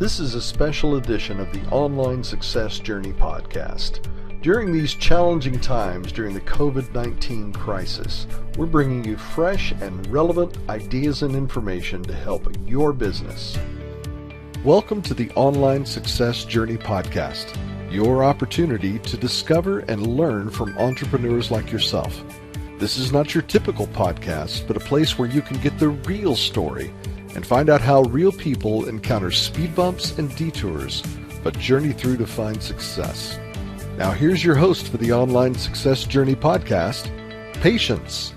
This is a special edition of the Online Success Journey podcast. During these challenging times during the COVID-19 crisis, we're bringing you fresh and relevant ideas and information to help your business. Welcome to the Online Success Journey podcast, your opportunity to discover and learn from entrepreneurs like yourself. This is not your typical podcast, but a place where you can get the real story and find out how real people encounter speed bumps and detours, but journey through to find success. Now here's your host for the Online Success Journey podcast, Patience.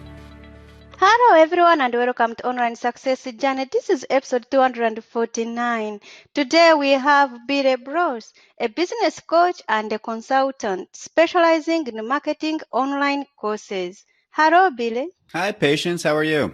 Hello everyone and welcome to Online Success Journey. This is episode 249. Today we have Billy Bros, a business coach and a consultant specializing in marketing online courses. Hello Billy. Hi Patience, how are you?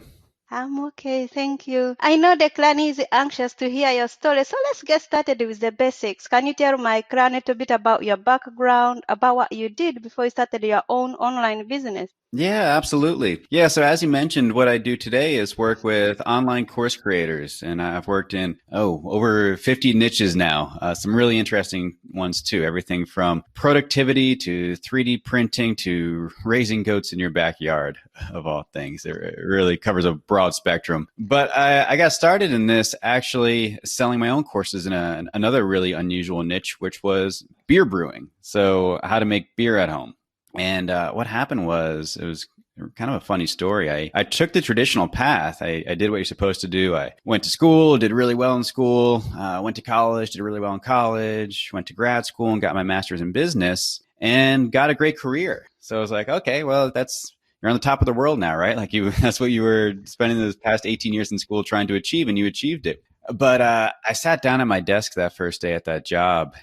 I'm okay, thank you. I know the clan is anxious to hear your story, so let's get started with the basics. Can you tell my clan a little bit about your background, about what you did before you started your own online business? Yeah, absolutely. Yeah, so as you mentioned, what I do today is work with online course creators, and I've worked in, over 50 niches now. Some really interesting ones too. Everything from productivity to 3D printing to raising goats in your backyard, of all things. It really covers a broad spectrum. But I got started in this actually selling my own courses in another really unusual niche, which was beer brewing. So how to make beer at home. And what happened was, it was kind of a funny story. I took the traditional path. I did what you're supposed to do. I went to school, did really well in school, went to college, did really well in college, went to grad school and got my master's in business and got a great career. So I was like, okay, well, you're on the top of the world now, right? Like that's what you were spending the past 18 years in school trying to achieve, and you achieved it. But I sat down at my desk that first day at that job,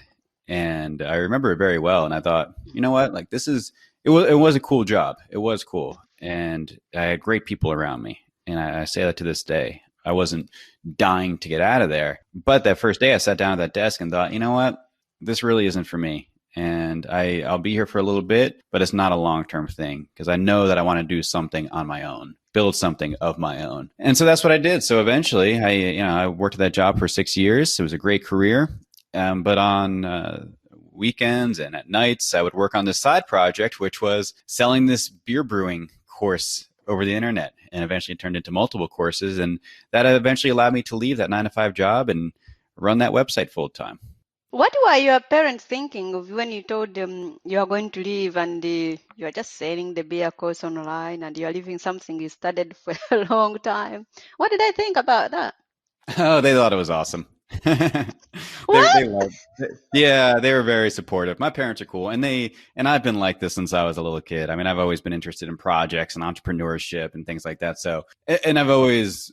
and I remember it very well. And I thought, you know what, like it was a cool job. It was cool. And I had great people around me. And I say that to this day. I wasn't dying to get out of there. But that first day I sat down at that desk and thought, you know what, this really isn't for me. And I'll be here for a little bit, but it's not a long-term thing because I know that I want to do something on my own, build something of my own. And so that's what I did. So eventually I worked at that job for 6 years. It was a great career. But on weekends and at nights, I would work on this side project, which was selling this beer brewing course over the internet. And eventually it turned into multiple courses. And that eventually allowed me to leave that 9-to-5 job and run that website full time. What were your parents thinking of when you told them you are going to leave and you are just selling the beer course online and you are leaving something you studied for a long time? What did they think about that? Oh, they thought it was awesome. They were very supportive. My parents are cool, and I've been like this since I was a little kid. I mean, I've always been interested in projects and entrepreneurship and things like that. So, and I've always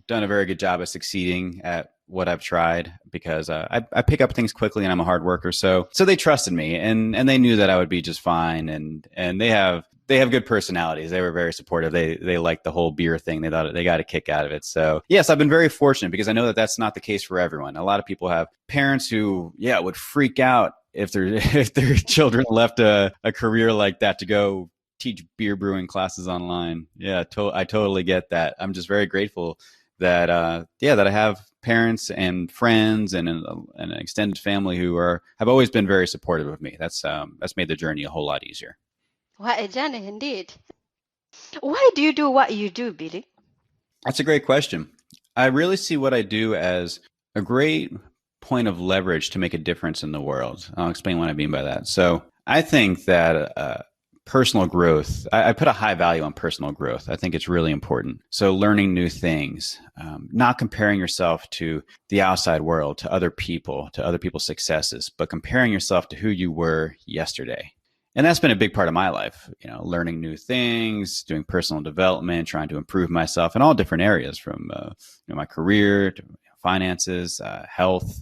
done a very good job of succeeding at what I've tried because I pick up things quickly and I'm a hard worker. So they trusted me and they knew that I would be just fine. And they have good personalities. They were very supportive. They liked the whole beer thing. They thought they got a kick out of it. So yes, I've been very fortunate because I know that that's not the case for everyone. A lot of people have parents who, would freak out if their children left a career like that to go teach beer brewing classes online. Yeah, I totally get that. I'm just very grateful that that I have parents and friends and an extended family who have always been very supportive of me. That's made the journey a whole lot easier. What a journey indeed. Why do you do what you do, Billy? That's a great question. I really see what I do as a great point of leverage to make a difference in the world. I'll explain what I mean by that. So I think that personal growth, I put a high value on personal growth. I think it's really important. So learning new things, not comparing yourself to the outside world, to other people's successes, but comparing yourself to who you were yesterday. And that's been a big part of my life, learning new things, doing personal development, trying to improve myself in all different areas from my career to finances, health,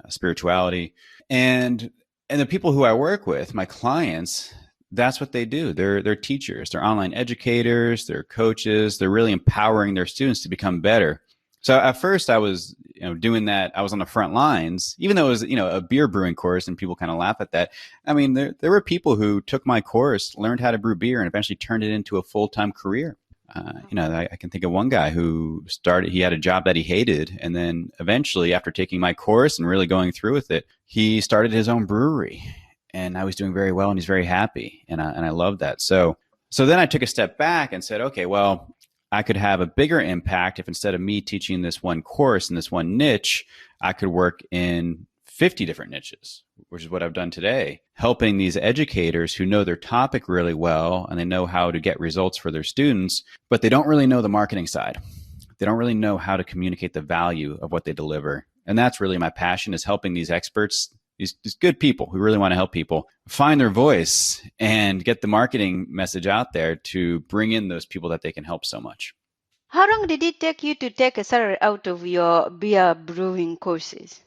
spirituality. And the people who I work with, my clients, that's what they do. They're teachers, they're online educators, they're coaches, they're really empowering their students to become better. So at first I was, doing that. I was on the front lines, even though it was, a beer brewing course and people kind of laugh at that. I mean, there were people who took my course, learned how to brew beer and eventually turned it into a full-time career. I can think of one guy who he had a job that he hated. And then eventually, after taking my course and really going through with it, he started his own brewery. And now he's doing very well and he's very happy. And I love that. So then I took a step back and said, okay, well, I could have a bigger impact if instead of me teaching this one course in this one niche, I could work in 50 different niches, which is what I've done today, helping these educators who know their topic really well and they know how to get results for their students, but they don't really know the marketing side. They don't really know how to communicate the value of what they deliver. And that's really my passion, is helping these experts, these good people who really want to help people find their voice and get the marketing message out there to bring in those people that they can help so much. How long did it take you to take a salary out of your beer brewing courses?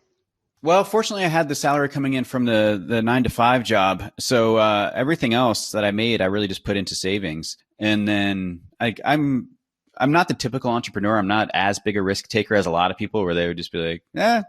Well, fortunately, I had the salary coming in from the 9-to-5 job. So everything else that I made, I really just put into savings. And then I'm not the typical entrepreneur. I'm not as big a risk taker as a lot of people, where they would just be like,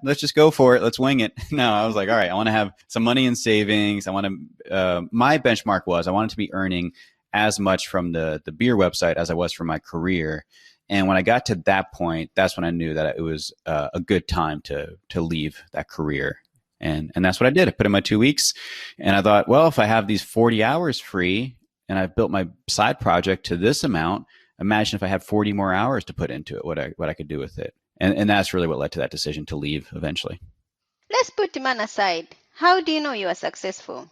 let's just go for it. Let's wing it. No, I was like, all right, I want to have some money in savings. I want to, my benchmark was I wanted to be earning as much from the beer website as I was from my career. And when I got to that point, that's when I knew that it was a good time to leave that career. And that's what I did. I put in my 2 weeks and I thought, well, if I have these 40 hours free and I've built my side project to this amount, imagine if I had 40 more hours to put into it, what I could do with it. And that's really what led to that decision to leave eventually. Let's put demand aside. How do you know you are successful?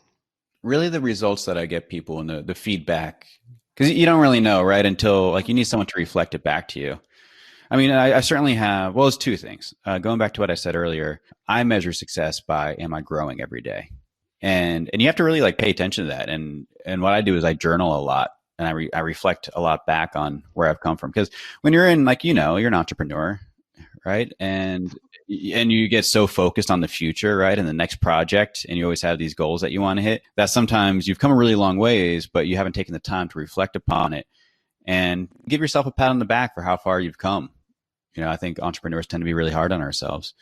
Really the results that I get people and the feedback, because you don't really know, right? Until you need someone to reflect it back to you. I mean, I certainly have, well, it's two things. Going back to what I said earlier, I measure success by, am I growing every day? And you have to really pay attention to that. And what I do is I journal a lot. And I reflect a lot back on where I've come from. Because when you're in, you're an entrepreneur, right? And you get so focused on the future, right? And the next project, and you always have these goals that you want to hit, that sometimes you've come a really long ways, but you haven't taken the time to reflect upon it and give yourself a pat on the back for how far you've come. I think entrepreneurs tend to be really hard on ourselves.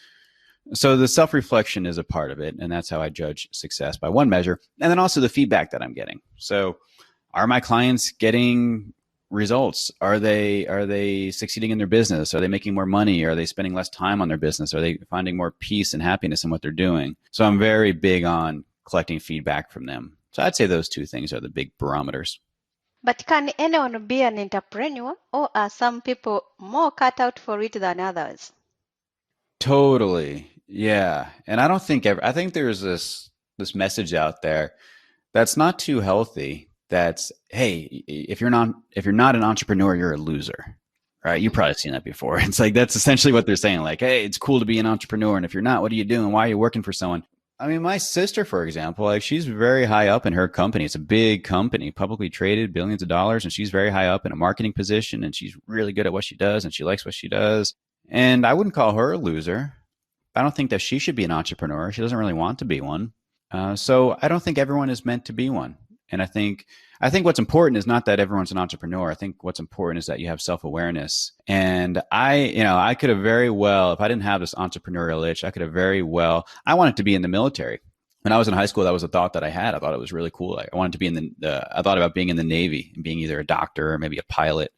So the self-reflection is a part of it. And that's how I judge success, by one measure. And then also the feedback that I'm getting. So are my clients getting results? Are they succeeding in their business? Are they making more money? Are they spending less time on their business? Are they finding more peace and happiness in what they're doing? So I'm very big on collecting feedback from them. So I'd say those two things are the big barometers. But can anyone be an entrepreneur, or are some people more cut out for it than others? Totally. Yeah. And I don't think I think there's this message out there that's not too healthy. That's, hey, if you're not an entrepreneur, you're a loser, right? You've probably seen that before. It's that's essentially what they're saying. Hey, it's cool to be an entrepreneur. And if you're not, what are you doing? Why are you working for someone? I mean, my sister, for example, she's very high up in her company. It's a big company, publicly traded, billions of dollars. And she's very high up in a marketing position. And she's really good at what she does. And she likes what she does. And I wouldn't call her a loser. I don't think that she should be an entrepreneur. She doesn't really want to be one. So I don't think everyone is meant to be one. And I think what's important is not that everyone's an entrepreneur. I think what's important is that you have self-awareness. And I could have very well, if I didn't have this entrepreneurial itch, I wanted to be in the military. When I was in high school, that was a thought that I had. I thought it was really cool. I wanted to be I thought about being in the Navy and being either a doctor or maybe a pilot.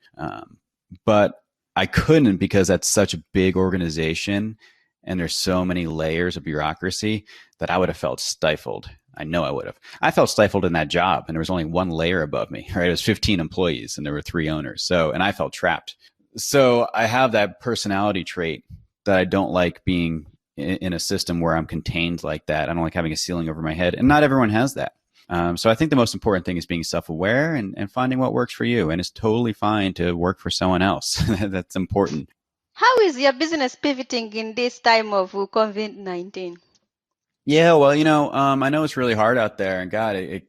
But I couldn't, because that's such a big organization and there's so many layers of bureaucracy that I would have felt stifled. I know I would have. I felt stifled in that job, and there was only one layer above me, right? It was 15 employees and there were 3 owners. And I felt trapped. So I have that personality trait that I don't like being in a system where I'm contained like that. I don't like having a ceiling over my head, and not everyone has that. So I think the most important thing is being self-aware and finding what works for you. And it's totally fine to work for someone else. That's important. How is your business pivoting in this time of COVID-19? Yeah, well, I know it's really hard out there, and God, it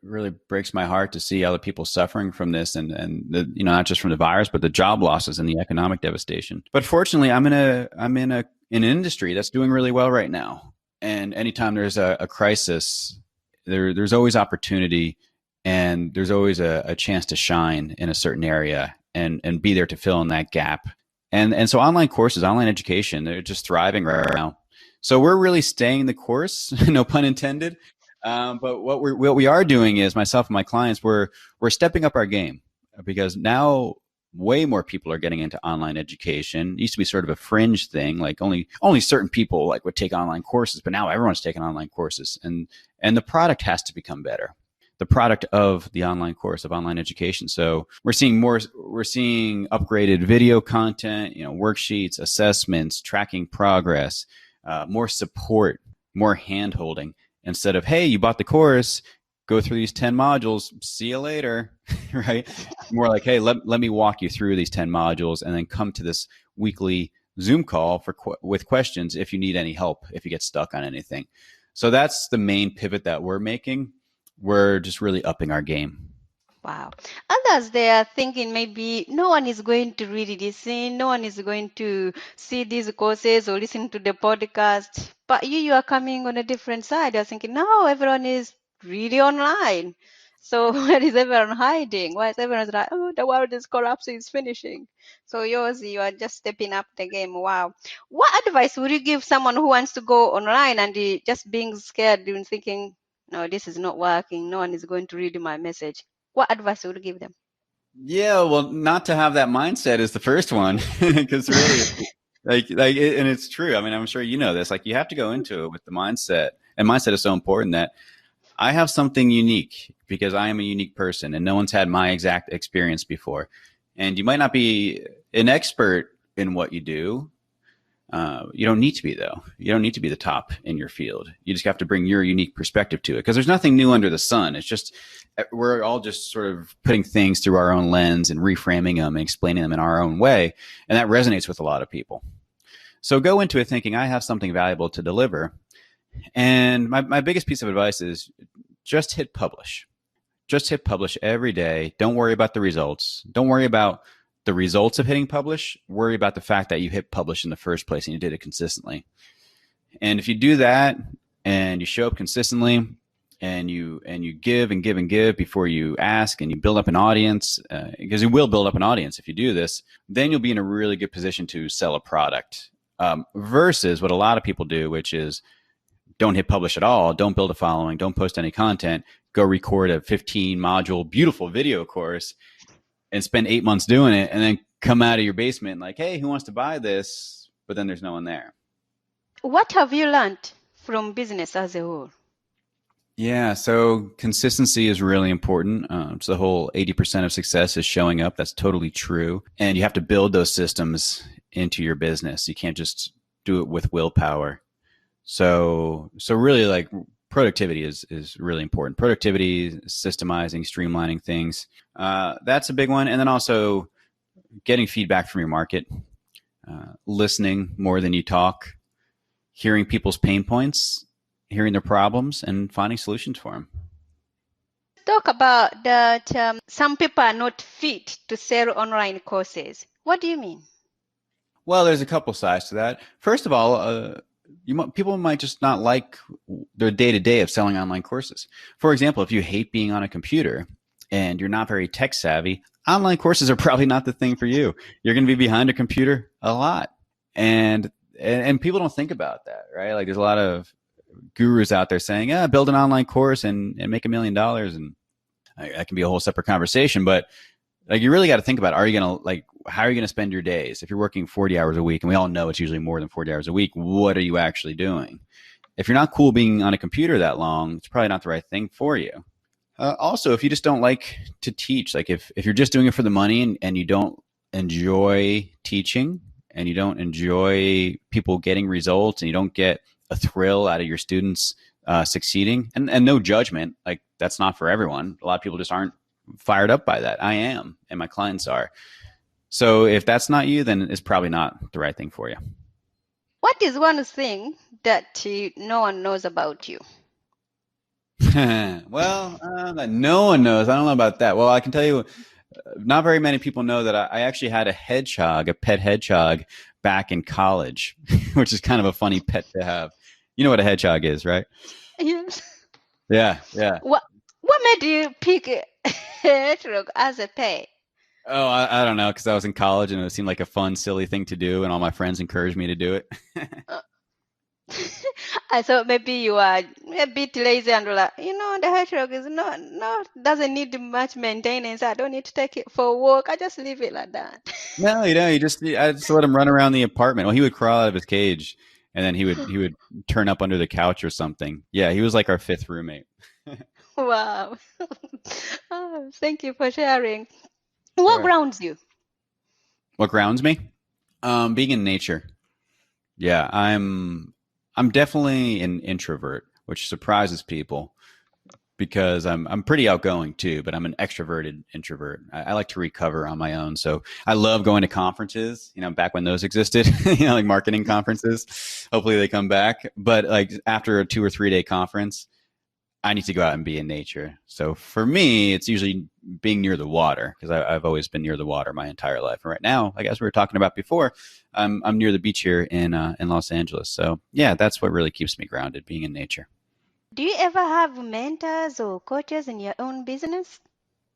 really breaks my heart to see other people suffering from this, and not just from the virus, but the job losses and the economic devastation. But fortunately, I'm in an industry that's doing really well right now. And anytime there's a crisis, there's always opportunity, and there's always a chance to shine in a certain area and be there to fill in that gap. And so online courses, online education, they're just thriving right now. So we're really staying the course, no pun intended. But what we are doing is, myself and my clients, we're stepping up our game, because now way more people are getting into online education. It used to be sort of a fringe thing, like only certain people like would take online courses, but now everyone's taking online courses, and the product has to become better. The product of the online course, of online education. So we're seeing upgraded video content, worksheets, assessments, tracking progress, more support, more hand holding, instead of, hey, you bought the course, go through these 10 modules, see you later, right? More like, hey, let me walk you through these 10 modules, and then come to this weekly Zoom call with questions if you need any help, if you get stuck on anything. So that's the main pivot that we're making. We're just really upping our game. Wow. Others, they are thinking maybe no one is going to read this in, no one is going to see these courses or listen to the podcast. But you are coming on a different side. You're thinking, no, everyone is really online. So where is everyone hiding? Why is everyone like, oh, the world is collapsing, it's finishing? So you are just stepping up the game. Wow. What advice would you give someone who wants to go online and just being scared and thinking, no, this is not working, no one is going to read my message? What advice would you give them? Yeah, well, not to have that mindset is the first one, because really, and it's true. I mean, I'm sure you know this. Like, you have to go into it with the mindset, and mindset is so important that I have something unique because I am a unique person, and no one's had my exact experience before. And you might not be an expert in what you do. You don't need to be, though. You don't need to be the top in your field. You just have to bring your unique perspective to it, because there's nothing new under the sun. It's just, we're all just sort of putting things through our own lens and reframing them and explaining them in our own way. And that resonates with a lot of people. So go into it thinking, I have something valuable to deliver. And my biggest piece of advice is just hit publish. Just hit publish every day. Don't worry about the results. Don't worry about the results of hitting publish. Worry about the fact that you hit publish in the first place and you did it consistently. And if you do that and you show up consistently and you give and give and give before you ask, and you build up an audience, because you will build up an audience if you do this, then you'll be in a really good position to sell a product, versus what a lot of people do, which is don't hit publish at all, don't build a following, don't post any content, go record a 15 module beautiful video course and spend 8 months doing it, and then come out of your basement like, hey, who wants to buy this? But then there's no one there. What have you learned from business as a whole? Yeah, so consistency is really important. So the whole 80% of success is showing up. That's totally true. And you have to build those systems into your business. You can't just do it with willpower. So really, like, productivity is really important. Productivity, systemizing, streamlining things. That's a big one. And then also getting feedback from your market, listening more than you talk, hearing people's pain points, hearing their problems, and finding solutions for them. Talk about that some people are not fit to sell online courses. What do you mean? Well, there's a couple sides to that. First of all, people might just not like their day-to-day of selling online courses. For example, if you hate being on a computer and you're not very tech savvy, online courses are probably not the thing for you. You're going to be behind a computer a lot. And people don't think about that, right? Like, there's a lot of gurus out there saying, build an online course and make $1 million. And that can be a whole separate conversation. But like, you really got to think about, how are you going to spend your days? If you're working 40 hours a week, and we all know it's usually more than 40 hours a week, what are you actually doing? If you're not cool being on a computer that long, it's probably not the right thing for you. Also, if you just don't like to teach, like if you're just doing it for the money and you don't enjoy teaching and you don't enjoy people getting results and you don't get a thrill out of your students succeeding, and no judgment, like, that's not for everyone. A lot of people just aren't fired up by that. I am, and my clients are. So if that's not you, then it's probably not the right thing for you. What is one thing that no one knows about you? Well, that no one knows. I don't know about that. Well, I can tell you, not very many people know that I actually had a pet hedgehog back in college, which is kind of a funny pet to have. You know what a hedgehog is, right? Yes. Yeah. What made you pick a hedgehog as a pet? Oh, I don't know, because I was in college and it seemed like a fun, silly thing to do, and all my friends encouraged me to do it. I thought maybe you are a bit lazy and like, the hedgehog is doesn't need much maintenance. I don't need to take it for a walk. I just leave it like that. No, I just let him run around the apartment. Well, he would crawl out of his cage, and then he would turn up under the couch or something. Yeah, he was like our fifth roommate. Wow. Oh, thank you for sharing. What Sure. grounds you? What grounds me? Being in nature. Yeah, I'm definitely an introvert, which surprises people because I'm pretty outgoing too, but I'm an extroverted introvert. I like to recover on my own. So I love going to conferences, back when those existed, like marketing conferences. Hopefully they come back. But like after a 2 or 3 day conference, I need to go out and be in nature. So for me, it's usually being near the water because I've always been near the water my entire life. And right now, like as we were talking about before, I'm near the beach here in Los Angeles. So yeah, that's what really keeps me grounded, being in nature. Do you ever have mentors or coaches in your own business?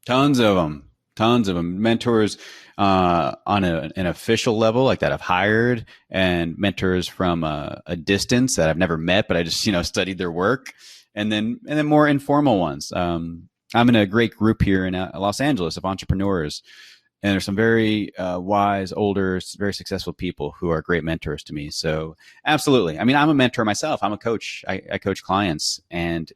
Tons of them. Tons of them. Mentors on an official level, like that I've hired, and mentors from a distance that I've never met, but I just studied their work, and then more informal ones. I'm in a great group here in Los Angeles of entrepreneurs, and there's some very wise, older, very successful people who are great mentors to me. So absolutely. I mean, I'm a mentor myself. I'm a coach. I coach clients, and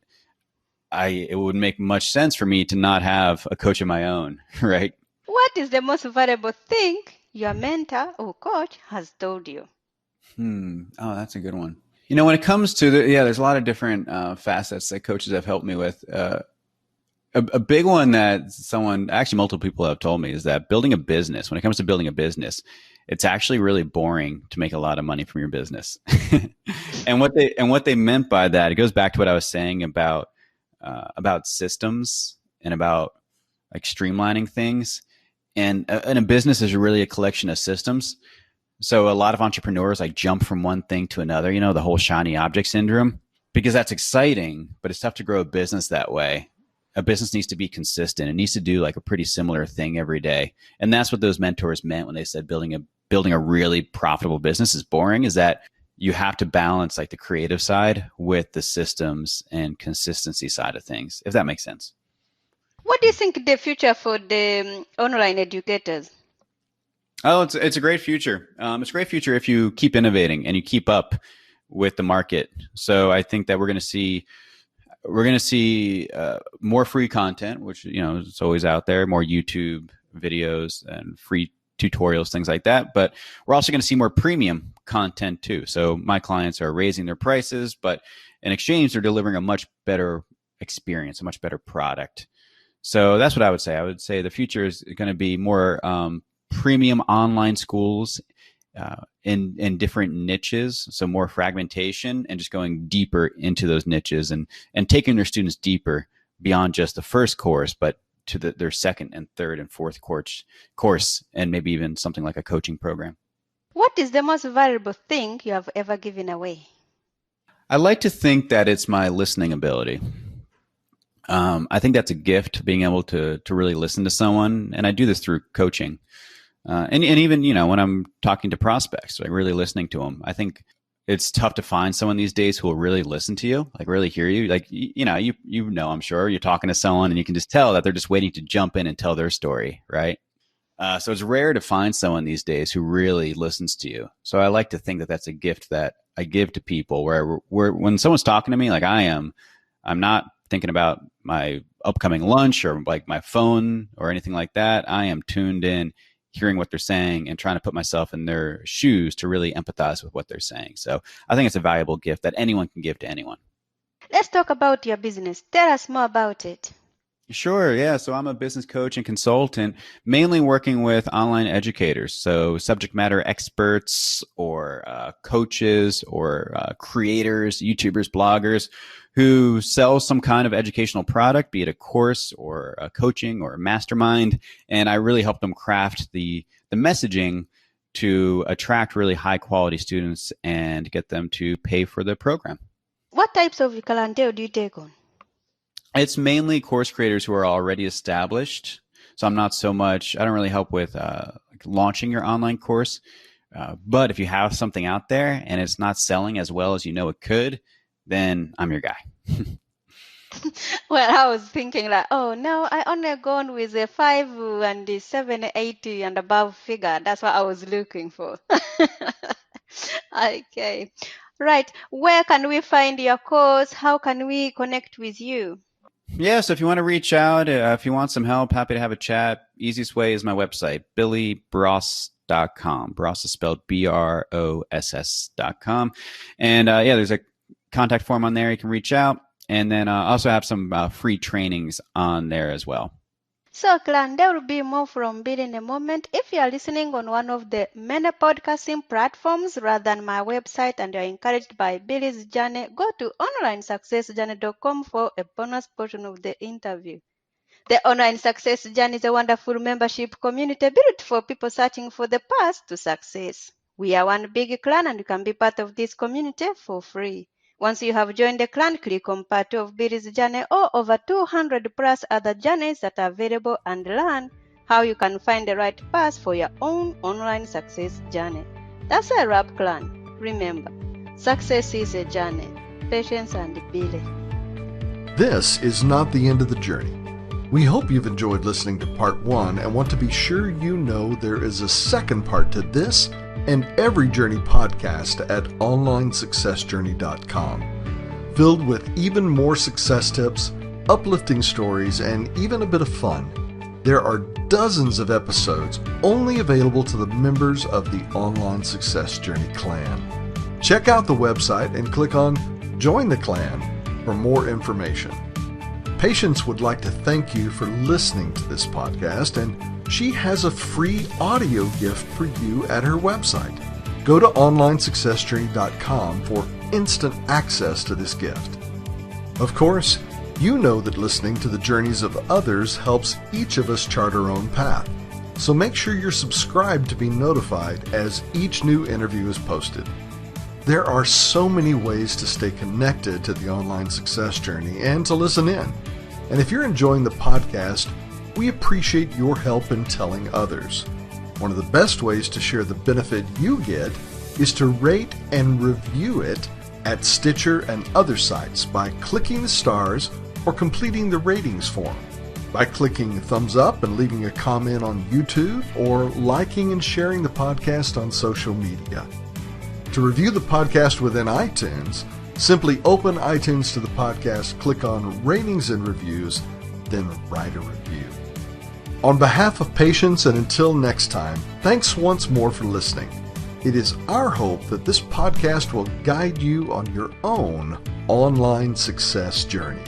it would make much sense for me to not have a coach of my own, right? What is the most valuable thing your mentor or coach has told you? Oh, that's a good one. When it comes to there's a lot of different facets that coaches have helped me with. A big one that actually multiple people have told me is that building a business, when it comes to building a business, it's actually really boring to make a lot of money from your business. And what they meant by that, it goes back to what I was saying about systems and about like streamlining things. And a business is really a collection of systems. So a lot of entrepreneurs like jump from one thing to another, the whole shiny object syndrome, because that's exciting, but it's tough to grow a business that way. A business needs to be consistent. It needs to do like a pretty similar thing every day. And that's what those mentors meant when they said building a really profitable business is boring, is that you have to balance like the creative side with the systems and consistency side of things, if that makes sense. What do you think the future for the online educators? Oh, it's a great future. It's a great future if you keep innovating and you keep up with the market. So I think that we're going to see more free content, which it's always out there, more YouTube videos and free tutorials, things like that. But we're also going to see more premium content too. So my clients are raising their prices, but in exchange, they're delivering a much better experience, a much better product. So that's what I would say. I would say the future is going to be more premium online schools in different niches, so more fragmentation and just going deeper into those niches and taking their students deeper beyond just the first course, but to their second and third and fourth course, and maybe even something like a coaching program. What is the most valuable thing you have ever given away? I like to think that it's my listening ability. I think that's a gift, being able to really listen to someone, and I do this through coaching. And even, when I'm talking to prospects, like really listening to them, I think it's tough to find someone these days who will really listen to you, like really hear you. Like, I'm sure you're talking to someone and you can just tell that they're just waiting to jump in and tell their story, right? So it's rare to find someone these days who really listens to you. So I like to think that that's a gift that I give to people where when someone's talking to me, like I'm not thinking about my upcoming lunch or like my phone or anything like that. I am tuned in, hearing what they're saying and trying to put myself in their shoes to really empathize with what they're saying. So I think it's a valuable gift that anyone can give to anyone. Let's talk about your business. Tell us more about it. Sure. Yeah. So I'm a business coach and consultant, mainly working with online educators. So subject matter experts or coaches or creators, YouTubers, bloggers who sell some kind of educational product, be it a course or a coaching or a mastermind. And I really help them craft the messaging to attract really high quality students and get them to pay for the program. What types of clientele do you take on? It's mainly course creators who are already established. So I don't really help with launching your online course. But if you have something out there and it's not selling as well as you know it could, then I'm your guy. Well, I was thinking like, oh no, I only gone with a 5 and the 780 and above figure. That's what I was looking for. Okay. Right. Where can we find your course? How can we connect with you? Yeah, so if you want to reach out, if you want some help, happy to have a chat. Easiest way is my website, billybross.com. Bross is spelled BROSS.com. And there's a contact form on there. You can reach out. And then I also have some free trainings on there as well. So, clan, there will be more from Bill in a moment. If you are listening on one of the many podcasting platforms rather than my website and you're encouraged by Billy's journey, go to onlinesuccessjourney.com for a bonus portion of the interview. The Online Success Journey is a wonderful membership community built for people searching for the path to success. We are one big clan and you can be part of this community for free. Once you have joined the clan, click on part 2 of Billy's journey or over 200 plus other journeys that are available and learn how you can find the right path for your own online success journey. That's a wrap, clan. Remember, success is a journey. Patience and Billy. This is not the end of the journey. We hope you've enjoyed listening to part 1 and want to be sure you know there is a second part to this and every journey podcast at onlinesuccessjourney.com, filled with even more success tips, uplifting stories, and even a bit of fun. There are dozens of episodes only available to the members of the Online Success Journey clan. Check out the website and click on Join the Clan for more information. Patience would like to thank you for listening to this podcast, and she has a free audio gift for you at her website. Go to onlinesuccessjourney.com for instant access to this gift. Of course, you know that listening to the journeys of others helps each of us chart our own path. So make sure you're subscribed to be notified as each new interview is posted. There are so many ways to stay connected to the Online Success Journey and to listen in. And if you're enjoying the podcast, we appreciate your help in telling others. One of the best ways to share the benefit you get is to rate and review it at Stitcher and other sites by clicking the stars or completing the ratings form, by clicking thumbs up and leaving a comment on YouTube, or liking and sharing the podcast on social media. To review the podcast within iTunes, simply open iTunes to the podcast, click on Ratings and Reviews, then write a review. On behalf of Patience, and until next time, thanks once more for listening. It is our hope that this podcast will guide you on your own online success journey.